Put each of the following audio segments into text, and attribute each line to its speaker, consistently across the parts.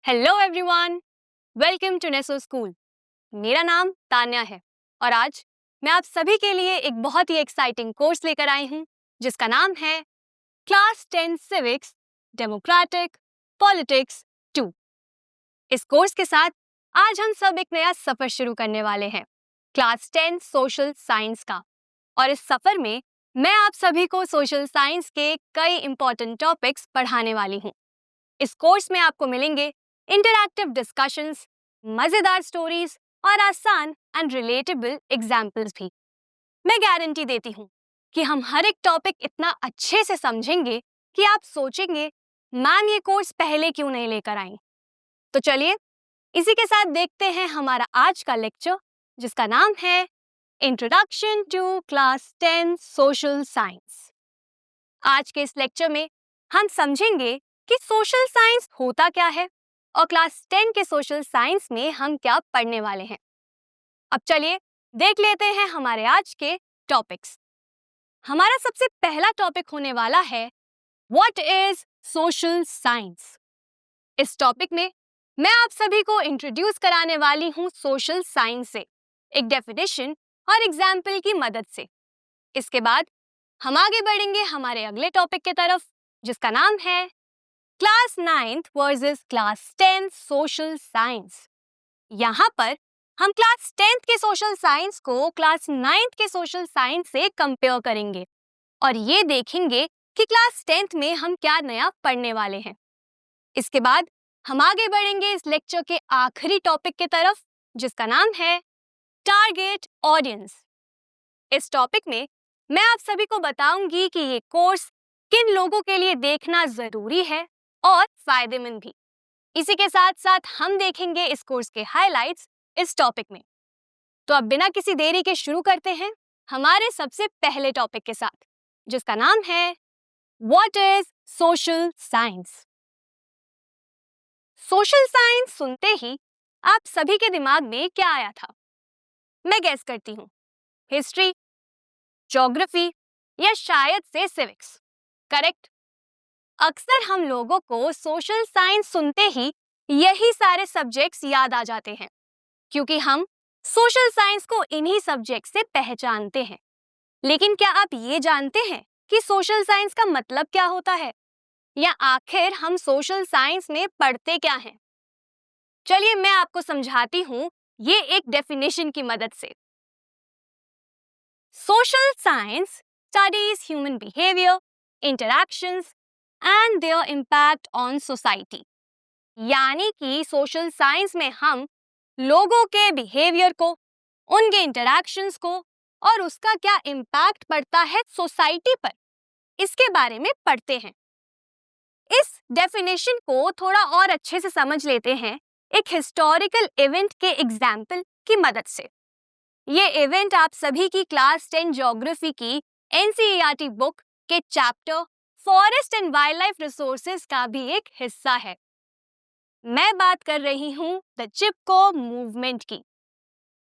Speaker 1: Hello everyone, welcome to Neso school. मेरा नाम तान्या है और आज मैं आप सभी के लिए एक बहुत ही एक्साइटिंग कोर्स लेकर आई हूँ जिसका नाम है क्लास 10 सिविक्स डेमोक्रेटिक पॉलिटिक्स 2। इस कोर्स के साथ आज हम सब एक नया सफर शुरू करने वाले हैं, क्लास 10 सोशल साइंस का। और इस सफर में मैं आप सभी को सोशल साइंस के कई इंपॉर्टेंट टॉपिक्स पढ़ाने वाली हूँ। इस कोर्स में आपको मिलेंगे इंटरैक्टिव डिस्कशंस, मजेदार स्टोरीज और आसान एंड रिलेटेबल एग्जाम्पल्स भी। मैं गारंटी देती हूँ कि हम हर एक टॉपिक इतना अच्छे से समझेंगे कि आप सोचेंगे, मैम ये कोर्स पहले क्यों नहीं लेकर आई। तो चलिए इसी के साथ देखते हैं हमारा आज का लेक्चर, जिसका नाम है introduction to class 10 social science. आज के इस लेक्चर में हम समझेंगे कि सोशल साइंस होता क्या है और क्लास 10 के सोशल साइंस में हम क्या पढ़ने वाले हैं। अब चलिए देख लेते हैं हमारे आज के टॉपिक्स। हमारा सबसे पहला टॉपिक होने वाला है व्हाट इज सोशल साइंस। इस टॉपिक में मैं आप सभी को इंट्रोड्यूस कराने वाली हूँ सोशल साइंस से, एक डेफिनेशन और एग्जाम्पल की मदद से। इसके बाद हम आगे बढ़ेंगे हमारे अगले टॉपिक की तरफ, जिसका नाम है class 9th versus class 10 social science. यहाँ पर हम क्लास 10th के सोशल साइंस को क्लास 9th के सोशल साइंस से कंपेयर करेंगे और ये देखेंगे कि क्लास 10th में हम क्या नया पढ़ने वाले हैं। इसके बाद हम आगे बढ़ेंगे इस लेक्चर के आखिरी टॉपिक की तरफ, जिसका नाम है टारगेट ऑडियंस। इस टॉपिक में मैं आप सभी को बताऊंगी कि ये कोर्स किन लोगों के लिए देखना जरूरी है और फायदेमंद भी। इसी के साथ साथ हम देखेंगे इस कोर्स के हाइलाइट्स इस टॉपिक में। तो अब बिना किसी देरी के शुरू करते हैं हमारे सबसे पहले टॉपिक के साथ, जिसका नाम है what is social science. Social science सुनते ही आप सभी के दिमाग में क्या आया था? मैं गेस करती हूँ, हिस्ट्री, ज्योग्राफी या शायद से सिविक्स। करेक्ट। अक्सर हम लोगों को सोशल साइंस सुनते ही यही सारे सब्जेक्ट्स याद आ जाते हैं, क्योंकि हम सोशल साइंस को इन्हीं सब्जेक्ट से पहचानते हैं। लेकिन क्या आप ये जानते हैं कि सोशल साइंस का मतलब क्या होता है, या आखिर हम सोशल साइंस में पढ़ते क्या हैं? चलिए मैं आपको समझाती हूँ ये एक डेफिनेशन की मदद से। Social science studies human behaviour, interactions and there impact on society. यानी कि सोशल साइंस में हम लोगों के बिहेवियर को, उनके इंटरैक्शंस को और उसका क्या इम्पैक्ट पड़ता है सोसाइटी पर, इसके बारे में पढ़ते हैं। इस डेफिनेशन को थोड़ा और अच्छे से समझ लेते हैं एक हिस्टोरिकल इवेंट के एग्जाम्पल की मदद से। ये इवेंट आप सभी की क्लास 10 ज्योग्राफी की एनसीईआरटी बुक के chapter forest and wild life resources का भी एक हिस्सा है। मैं बात कर रही हूँ द चिपको मूवमेंट की।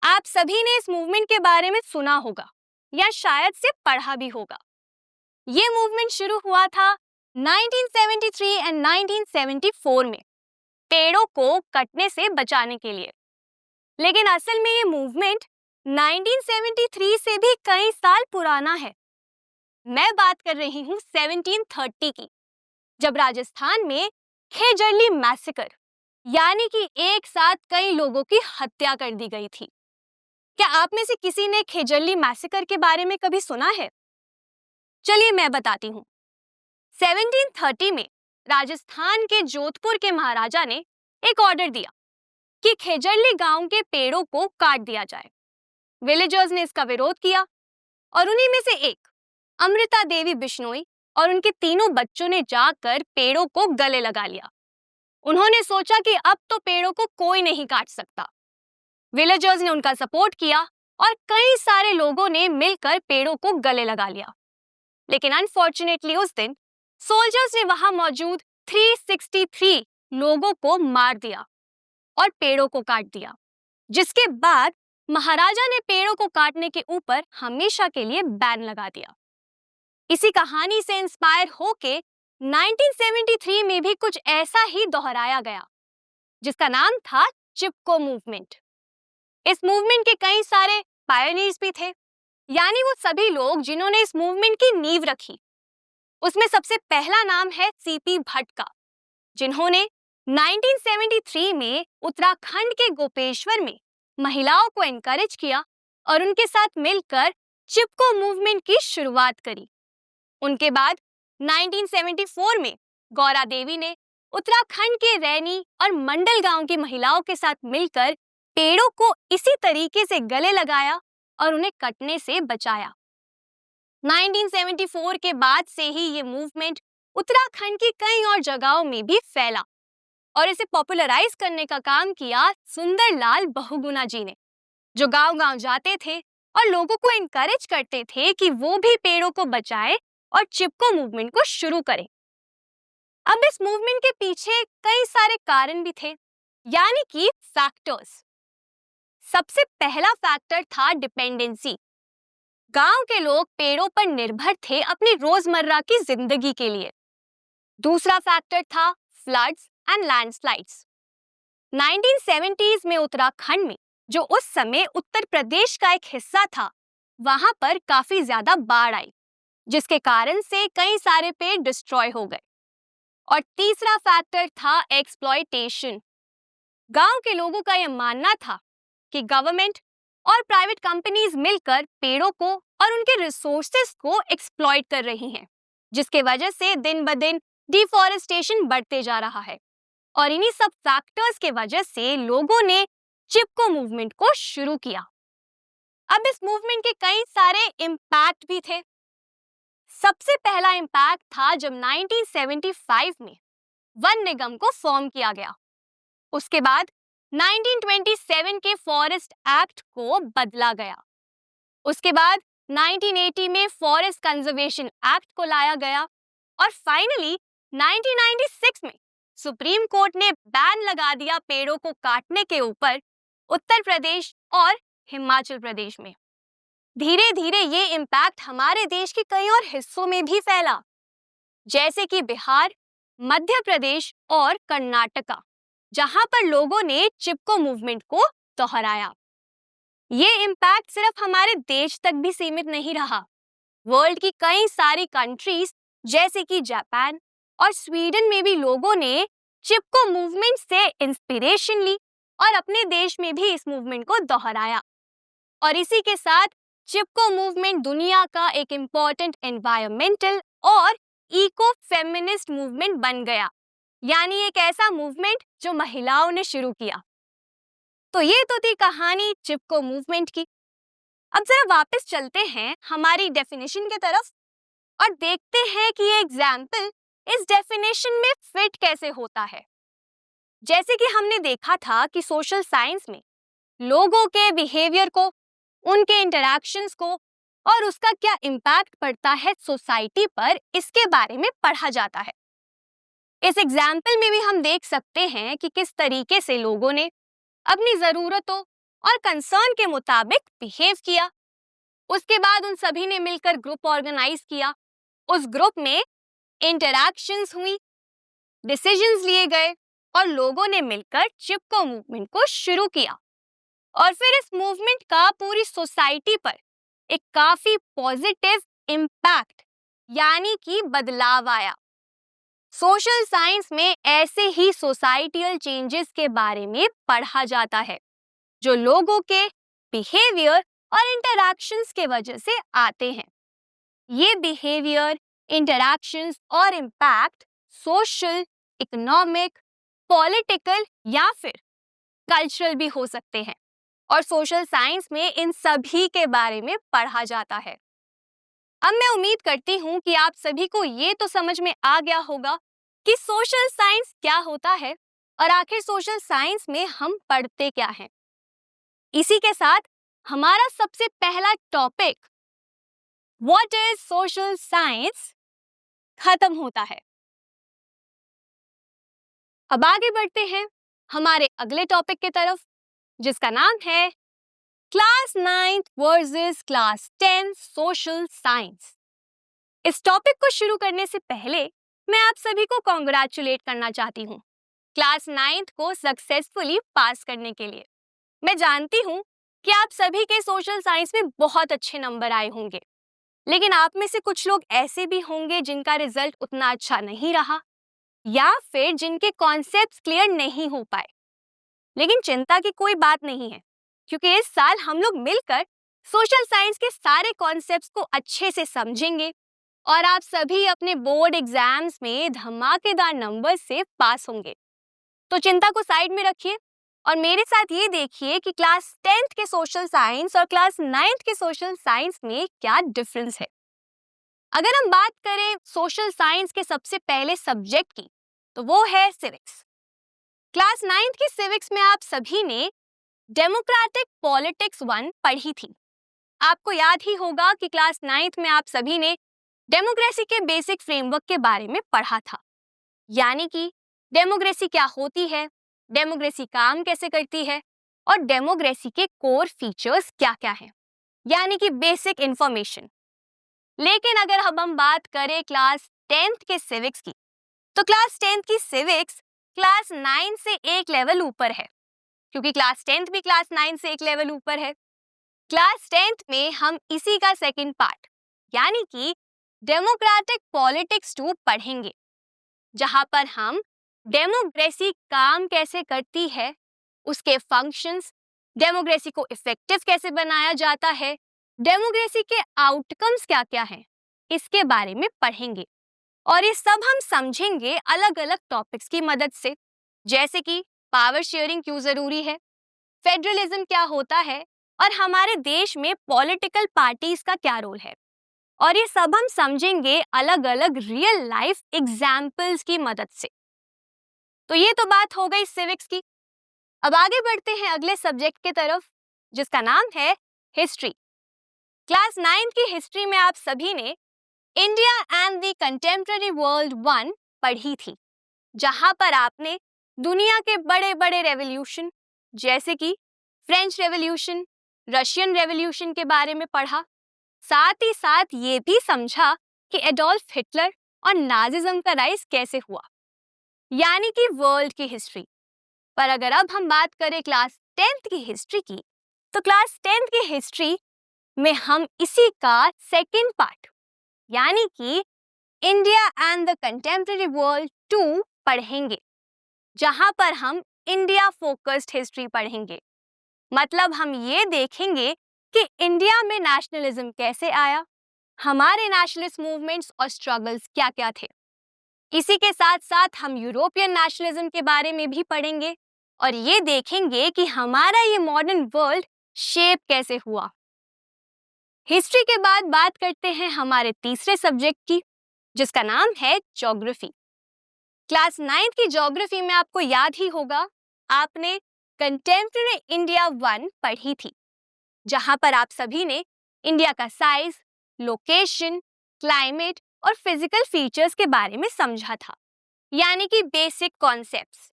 Speaker 1: आप सभी ने इस मूवमेंट के बारे में सुना होगा या शायद से पढ़ा भी होगा। ये मूवमेंट शुरू हुआ था 1973 एंड 1974 में, पेड़ों को कटने से बचाने के लिए। लेकिन असल में ये मूवमेंट 1973 से भी कई साल पुराना है। मैं बात कर रही हूँ 1730 की, जब राजस्थान में खेजड़ली मैसेकर यानी कि एक साथ कई लोगों की हत्या कर दी गई थी। क्या आप में से किसी ने खेजड़ली मैसेकर के बारे में कभी सुना है? चलिए मैं बताती हूँ। 1730 में राजस्थान के जोधपुर के महाराजा ने एक ऑर्डर दिया कि खेजड़ली गांव के पेड़ों को काट दिया जाए। विलेजर्स ने इसका विरोध किया और उन्हीं में से एक अमृता देवी बिश्नोई और उनके तीनों बच्चों ने जाकर पेड़ों को गले लगा लिया। उन्होंने सोचा कि अब तो पेड़ों को कोई नहीं काट सकता। विलेजर्स ने उनका सपोर्ट किया और कई सारे लोगों ने मिलकर पेड़ों को गले लगा लिया। लेकिन अनफॉर्चुनेटली उस दिन सोल्जर्स ने वहां मौजूद 363 लोगों को मार दिया और पेड़ों को काट दिया, जिसके बाद महाराजा ने पेड़ों को काटने के ऊपर हमेशा के लिए बैन लगा दिया। इसी कहानी से इंस्पायर होके 1973 में भी कुछ ऐसा ही दोहराया गया। जिसका नाम था चिपको मूवमेंट। इस मूवमेंट के कई सारे पायनियर्स भी थे, यानी वो सभी लोग जिन्होंने इस मूवमेंट की नींव रखी। उसमें सबसे पहला नाम है सीपी भट्ट का, जिन्होंने 1973 में उत्तराखंड के गोपेश्वर में महिलाओं को एनकरेज किया और उनके साथ मिलकर चिपको मूवमेंट की शुरुआत करी। उनके बाद 1974 में गौरा देवी ने उत्तराखंड के रैनी और मंडल गांव की महिलाओं के साथ मिलकर पेड़ों को इसी तरीके से गले लगाया और उन्हें कटने से बचाया। 1974 के बाद से ही ये मूवमेंट उत्तराखंड की कई और जगहों में भी फैला और इसे पॉपुलराइज करने का काम किया सुंदरलाल बहुगुणा जी ने, जो गांव-गांव जाते थे और लोगों को एनकरेज करते थे कि वो भी पेड़ों को बचाएं और चिपको मूवमेंट को शुरू करें। अब इस मूवमेंट के पीछे कई सारे कारण भी थे, यानी कि फैक्टर्स। सबसे पहला फैक्टर था डिपेंडेंसी। गांव के लोग पेड़ों पर निर्भर थे अपनी रोजमर्रा की जिंदगी के लिए। दूसरा फैक्टर था फ्लड्स एंड लैंडस्लाइड्स। 1970s में उत्तराखंड में, जो उस समय उत्तर प्रदेश का एक हिस्सा था, वहां पर काफी ज्यादा बाढ़ आई, जिसके कारण से कई सारे पेड़ डिस्ट्रॉय हो गए। और तीसरा फैक्टर था एक्सप्लॉयटेशन। गांव के लोगों का यह मानना था कि गवर्नमेंट और प्राइवेट कंपनीज मिलकर पेड़ों को और उनके रिसोर्सेज को एक्सप्लॉइट कर रही हैं, जिसके वजह से दिन ब दिन डिफॉरेस्टेशन बढ़ते जा रहा है। और इन्हीं सब फैक्टर्स के वजह से लोगों ने चिपको मूवमेंट को शुरू किया। अब इस मूवमेंट के कई सारे इम्पैक्ट भी थे। सबसे पहला इम्पैक्ट था जब 1975 में वन निगम को फॉर्म किया गया। उसके बाद 1927 के फॉरेस्ट एक्ट को बदला गया। उसके बाद 1980 में फॉरेस्ट कंजर्वेशन एक्ट को लाया गया और फाइनली 1996 में सुप्रीम कोर्ट ने बैन लगा दिया पेड़ों को काटने के ऊपर उत्तर प्रदेश और हिमाचल प्रदेश में। धीरे धीरे ये इम्पैक्ट हमारे देश के कई और हिस्सों में भी फैला, जैसे कि बिहार, मध्य प्रदेश और कर्नाटका, जहां पर लोगों ने चिपको मूवमेंट को दोहराया। ये इम्पैक्ट सिर्फ हमारे देश तक भी सीमित नहीं रहा। वर्ल्ड की कई सारी कंट्रीज जैसे कि जापान और स्वीडन में भी लोगों ने चिपको मूवमेंट से इंस्पिरेशन ली और अपने देश में भी इस मूवमेंट को दोहराया। और इसी के साथ चिपको मूवमेंट दुनिया का एक इम्पॉर्टेंट एनवायरमेंटल और इको फेमिनिस्ट मूवमेंट बन गया, यानी एक ऐसा मूवमेंट जो महिलाओं ने शुरू किया। तो ये तो थी कहानी चिपको मूवमेंट की। अब जरा वापस चलते हैं हमारी डेफिनेशन की तरफ और देखते हैं कि ये एग्जाम्पल इस डेफिनेशन में फिट कैसे होता है। जैसे कि हमने देखा था कि सोशल साइंस में लोगों के बिहेवियर को, उनके इंटरैक्शंस को और उसका क्या इम्पैक्ट पड़ता है सोसाइटी पर, इसके बारे में पढ़ा जाता है। इस एग्जाम्पल में भी हम देख सकते हैं कि किस तरीके से लोगों ने अपनी जरूरतों और कंसर्न के मुताबिक बिहेव किया। उसके बाद उन सभी ने मिलकर ग्रुप ऑर्गेनाइज किया। उस ग्रुप में इंटरैक्शंस हुई, डिसीजंस लिए गए और लोगों ने मिलकर चिपको मूवमेंट को शुरू किया। और फिर इस मूवमेंट का पूरी सोसाइटी पर एक काफी पॉजिटिव इम्पैक्ट यानी कि बदलाव आया। सोशल साइंस में ऐसे ही सोसाइटियल चेंजेस के बारे में पढ़ा जाता है, जो लोगों के बिहेवियर और इंटरैक्शंस के वजह से आते हैं। ये बिहेवियर, इंटरैक्शंस और इम्पैक्ट सोशल, इकोनॉमिक, पॉलिटिकल या फिर कल्चरल भी हो सकते हैं और सोशल साइंस में इन सभी के बारे में पढ़ा जाता है। अब मैं उम्मीद करती हूँ कि आप सभी को ये तो समझ में आ गया होगा कि सोशल साइंस क्या होता है और आखिर सोशल साइंस में हम पढ़ते क्या हैं। इसी के साथ हमारा सबसे पहला topic what is social science खत्म होता है। अब आगे बढ़ते हैं हमारे अगले टॉपिक की तरफ, जिसका नाम है class 9th versus class 10 social science. इस टॉपिक को शुरू करने से पहले मैं आप सभी को कॉन्ग्रेचुलेट करना चाहती हूँ, क्लास 9th को सक्सेसफुली पास करने के लिए। मैं जानती हूँ कि आप सभी के सोशल साइंस में बहुत अच्छे नंबर आए होंगे, लेकिन आप में से कुछ लोग ऐसे भी होंगे जिनका रिजल्ट उतना अच्छा नहीं रहा या फिर जिनके कॉन्सेप्ट्स क्लियर नहीं हो पाए। लेकिन चिंता की कोई बात नहीं है, क्योंकि इस साल हम लोग मिलकर सोशल साइंस के सारे कॉन्सेप्ट्स को अच्छे से समझेंगे और आप सभी अपने बोर्ड एग्जाम्स में धमाकेदार नंबर से पास होंगे। तो चिंता को साइड में रखिए और मेरे साथ ये देखिए कि क्लास 10th के सोशल साइंस और क्लास 9th के सोशल साइंस में क्या डिफरेंस है। अगर हम बात करें सोशल साइंस के सबसे पहले सब्जेक्ट की, तो वो है सिविक्स। क्लास 9th की सिविक्स में आप सभी ने डेमोक्रेटिक पॉलिटिक्स 1 पढ़ी थी। आपको याद ही होगा कि क्लास 9th में आप सभी ने डेमोक्रेसी के बेसिक फ्रेमवर्क के बारे में पढ़ा था, यानी कि डेमोक्रेसी क्या होती है, डेमोक्रेसी काम कैसे करती है और डेमोक्रेसी के कोर फीचर्स क्या-क्या हैं, यानी कि बेसिक इंफॉर्मेशन। लेकिन अगर अब हम बात करें क्लास 10th के सिविक्स की, तो क्लास 10th की सिविक्स क्लास 9 से एक लेवल ऊपर है, क्योंकि क्लास 10th भी क्लास 9 से एक लेवल ऊपर है। क्लास 10th में हम इसी का सेकंड पार्ट यानी कि डेमोक्रेटिक पॉलिटिक्स 2 पढ़ेंगे, जहां पर हम डेमोक्रेसी काम कैसे करती है, उसके फंक्शंस, डेमोक्रेसी को इफेक्टिव कैसे बनाया जाता है, डेमोक्रेसी के आउटकम्स क्या-क्या हैं, इसके बारे में पढ़ेंगे। और ये सब हम समझेंगे अलग-अलग टॉपिक्स की मदद से, जैसे कि पावर शेयरिंग क्यों जरूरी है, फेडरलिज्म क्या होता है और हमारे देश में पॉलिटिकल पार्टीज का क्या रोल है। और ये सब हम समझेंगे अलग-अलग रियल लाइफ एग्जाम्पल्स की मदद से। तो ये तो बात हो गई सिविक्स की। अब आगे बढ़ते हैं अगले सब्जेक्ट की तरफ, जिसका नाम है हिस्ट्री। क्लास 9 की हिस्ट्री में आप सभी ने India and the contemporary world 1 पढ़ी थी, जहां पर आपने दुनिया के बड़े-बड़े रेवोल्यूशन जैसे कि फ्रेंच रेवोल्यूशन, रशियन रेवोल्यूशन के बारे में पढ़ा। साथ ही साथ ये भी समझा कि एडोल्फ हिटलर और नाजिज्म का राइज कैसे हुआ, यानी कि वर्ल्ड की हिस्ट्री। पर अगर अब हम बात करें क्लास 10th की हिस्ट्री की, तो क्लास 10th की हिस्ट्री में हम इसी का सेकंड पार्ट यानी कि India and the contemporary world 2 पढ़ेंगे, जहां पर हम इंडिया फोकस्ड हिस्ट्री पढ़ेंगे। मतलब हम ये देखेंगे कि इंडिया में नेशनलिज्म कैसे आया, हमारे नेशनलिस्ट मूवमेंट्स और स्ट्रगल्स क्या-क्या थे। इसी के साथ साथ हम यूरोपियन नेशनलिज्म के बारे में भी पढ़ेंगे और ये देखेंगे कि हमारा ये मॉडर्न वर्ल्ड शेप कैसे हुआ। हिस्ट्री के बाद बात करते हैं हमारे तीसरे सब्जेक्ट की, जिसका नाम है ज्योग्राफी। क्लास 9 की ज्योग्राफी में आपको याद ही होगा, आपने कंटेम्पररी इंडिया 1 पढ़ी थी, जहां पर आप सभी ने इंडिया का साइज, लोकेशन, क्लाइमेट और फिजिकल फीचर्स के बारे में समझा था, यानी कि बेसिक कॉन्सेप्ट्स।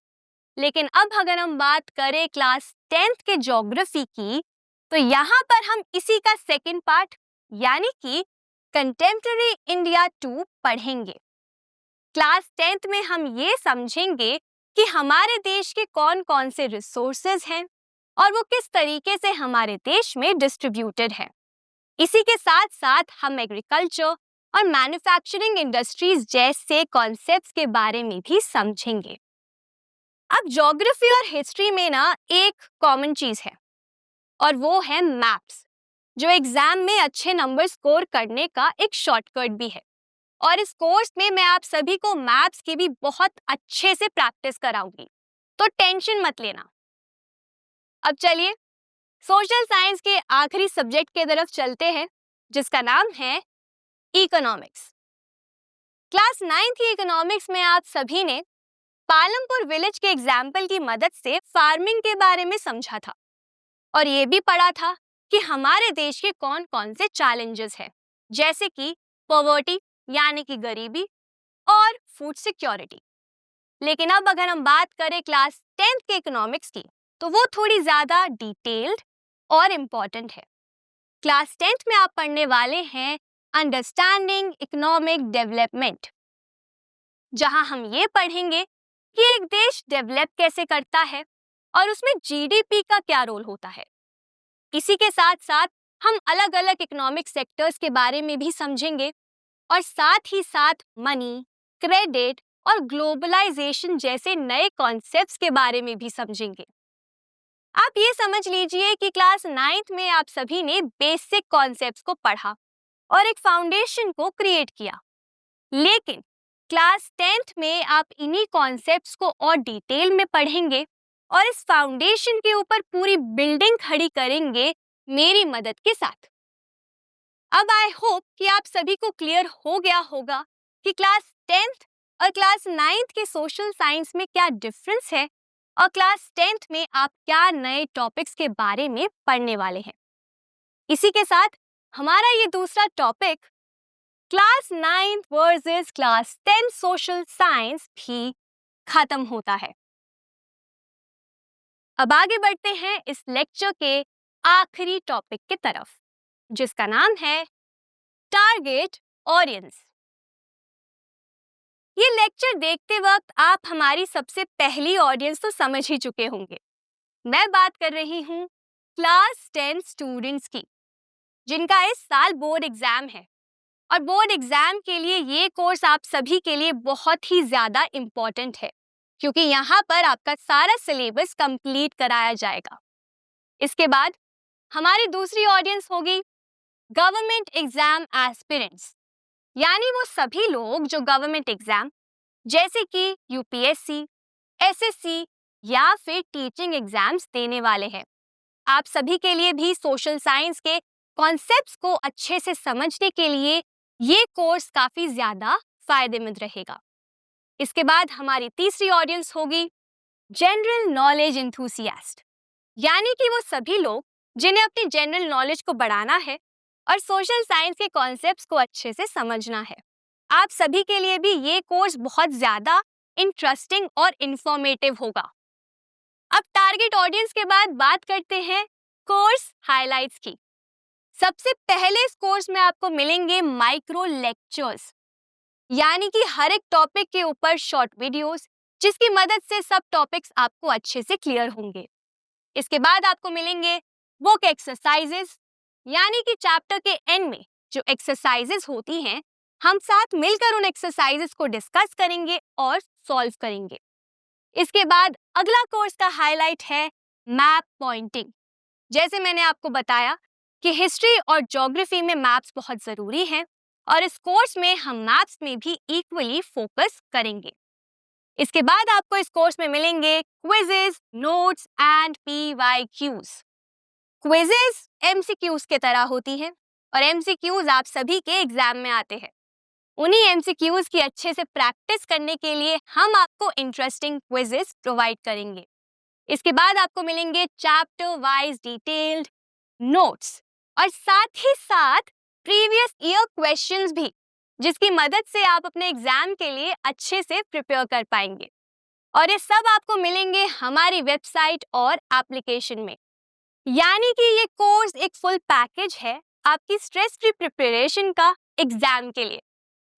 Speaker 1: लेकिन अब अगर हम बात करें क्लास 10th के ज्योग्राफी की, तो यहाँ पर हम इसी का सेकंड पार्ट यानी कि कंटेम्पररी इंडिया 2 पढ़ेंगे। क्लास 10th में हम ये समझेंगे कि हमारे देश के कौन-कौन से रिसोर्सेज हैं और वो किस तरीके से हमारे देश में डिस्ट्रीब्यूटेड है। इसी के साथ साथ हम एग्रीकल्चर और मैन्युफैक्चरिंग इंडस्ट्रीज जैसे कॉन्सेप्ट्स के बारे में भी समझेंगे। अब ज्योग्राफी और हिस्ट्री में ना एक कॉमन चीज है और वो है मैप्स, जो एग्जाम में अच्छे नंबर स्कोर करने का एक शॉर्टकट भी है। और इस कोर्स में मैं आप सभी को मैप्स की भी बहुत अच्छे से प्रैक्टिस कराऊंगी, तो टेंशन मत लेना। अब चलिए सोशल साइंस के आखिरी सब्जेक्ट की तरफ चलते हैं, जिसका नाम है इकोनॉमिक्स। क्लास 9 की इकोनॉमिक्स में आप सभी ने पालमपुर विलेज के एग्जाम्पल की मदद से फार्मिंग के बारे में समझा था और ये भी पढ़ा था कि हमारे देश के कौन-कौन से चैलेंजेस हैं, जैसे कि पॉवर्टी यानी कि गरीबी और फूड सिक्योरिटी। लेकिन अब अगर हम बात करें क्लास 10th के इकोनॉमिक्स की, तो वो थोड़ी ज्यादा डिटेल्ड और इम्पोर्टेंट है। क्लास 10th में आप पढ़ने वाले हैं अंडरस्टैंडिंग इकोनॉमिक डेवलपमेंट, जहां हम ये पढ़ेंगे कि एक देश डेवलप कैसे करता है और उसमें जीडीपी का क्या रोल होता है। इसी के साथ साथ हम अलग अलग इकोनॉमिक सेक्टर्स के बारे में भी समझेंगे और साथ ही साथ मनी, क्रेडिट और ग्लोबलाइजेशन जैसे नए कॉन्सेप्ट्स के बारे में भी समझेंगे। आप ये समझ लीजिए कि क्लास 9th में आप सभी ने बेसिक कॉन्सेप्ट्स को पढ़ा और एक फाउंडेशन को क्रिएट किया, लेकिन क्लास 10th में आप इन्हीं कॉन्सेप्ट्स को और डिटेल में पढ़ेंगे और इस फाउंडेशन के ऊपर पूरी बिल्डिंग खड़ी करेंगे मेरी मदद के साथ। अब आई होप कि आप सभी को क्लियर हो गया होगा कि क्लास 10th और क्लास 9th के सोशल साइंस में क्या डिफरेंस है और क्लास 10th में आप क्या नए टॉपिक्स के बारे में पढ़ने वाले हैं। इसी के साथ हमारा ये दूसरा topic class 9th versus class 10th social science भी खत्म होता है। अब आगे बढ़ते हैं इस लेक्चर के आखिरी टॉपिक की तरफ, जिसका नाम है टारगेट ऑडियंस। ये लेक्चर देखते वक्त आप हमारी सबसे पहली ऑडियंस तो समझ ही चुके होंगे। मैं बात कर रही हूँ क्लास 10 स्टूडेंट्स की, जिनका इस साल बोर्ड एग्जाम है और बोर्ड एग्जाम के लिए ये कोर्स आप सभी के लिए बहुत ही ज्यादा इम्पोर्टेंट है, क्योंकि यहाँ पर आपका सारा सिलेबस कंप्लीट कराया जाएगा। इसके बाद हमारी दूसरी ऑडियंस होगी गवर्नमेंट एग्जाम एस्पिरेंट्स, यानी वो सभी लोग जो गवर्नमेंट एग्जाम जैसे कि यूपीएससी, एसएससी या फिर टीचिंग एग्जाम्स देने वाले हैं। आप सभी के लिए भी सोशल साइंस के कॉन्सेप्ट्स को अच्छे से समझने के लिए ये कोर्स काफी ज्यादा फायदेमंद रहेगा। इसके बाद हमारी तीसरी ऑडियंस होगी जनरल नॉलेज एंथुसियास्ट, यानी कि वो सभी लोग जिन्हें अपनी जनरल नॉलेज को बढ़ाना है और सोशल साइंस के कॉन्सेप्ट्स को अच्छे से समझना है। आप सभी के लिए भी ये कोर्स बहुत ज्यादा इंटरेस्टिंग और इंफॉर्मेटिव होगा। अब टारगेट ऑडियंस के बाद बात करते हैं कोर्स हाइलाइट्स की। सबसे पहले इस कोर्स में आपको मिलेंगे माइक्रो लेक्चर्स, यानी कि हर एक टॉपिक के ऊपर शॉर्ट वीडियोस, जिसकी मदद से सब टॉपिक्स आपको अच्छे से क्लियर होंगे। इसके बाद आपको मिलेंगे बुक एक्सरसाइजेस, यानी कि चैप्टर के एंड में जो एक्सरसाइजेस होती हैं, हम साथ मिलकर उन एक्सरसाइजेस को डिस्कस करेंगे और सॉल्व करेंगे। इसके बाद अगला कोर्स का हाईलाइट है मैप पॉइंटिंग। जैसे मैंने आपको बताया कि हिस्ट्री और ज्योग्राफी में मैप्स बहुत जरूरी हैं और इस कोर्स में हम मैप्स में भी इक्वली फोकस करेंगे। इसके बाद आपको इस कोर्स में मिलेंगे quizzes, notes and PYQs. Quizzes MCQs के तरह होती हैं और एमसीक्यूज आप सभी के एग्जाम में आते हैं। उन्हीं एमसीक्यूज की अच्छे से प्रैक्टिस करने के लिए हम आपको इंटरेस्टिंग क्विजेस प्रोवाइड करेंगे। इसके बाद आपको मिलेंगे चैप्टर वाइज डिटेल्ड नोट्स और साथ ही साथ प्रीवियस ईयर क्वेश्चंस भी, जिसकी मदद से आप अपने एग्जाम के लिए अच्छे से प्रिपेयर कर पाएंगे। और ये सब आपको मिलेंगे हमारी वेबसाइट और एप्लीकेशन में, यानी कि ये कोर्स एक फुल पैकेज है आपकी स्ट्रेस फ्री प्रिपरेशन का एग्जाम के लिए,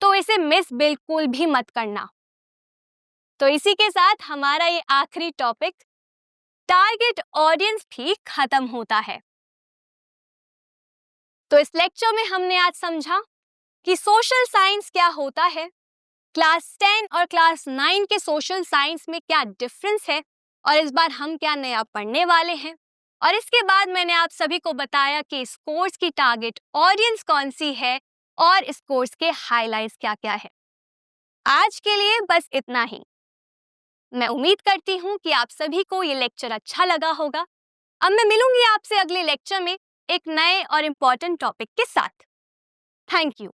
Speaker 1: तो इसे मिस बिल्कुल भी मत करना। तो इसी के साथ हमारा ये आखिरी टॉपिक टारगेट ऑडियंस भी खत्म होता है। तो इस लेक्चर में हमने आज समझा कि सोशल साइंस क्या होता है, क्लास 10 और क्लास 9 के सोशल साइंस में क्या डिफरेंस है और इस बार हम क्या नया पढ़ने वाले हैं। और इसके बाद मैंने आप सभी को बताया कि इस कोर्स की टारगेट ऑडियंस कौन सी है और इस कोर्स के हाइलाइट्स क्या क्या है। आज के लिए बस इतना ही। मैं उम्मीद करती हूँ कि आप सभी को ये लेक्चर अच्छा लगा होगा। अब मैं मिलूंगी आपसे अगले लेक्चर में एक नए और इम्पोर्टेंट टॉपिक के साथ। Thank you.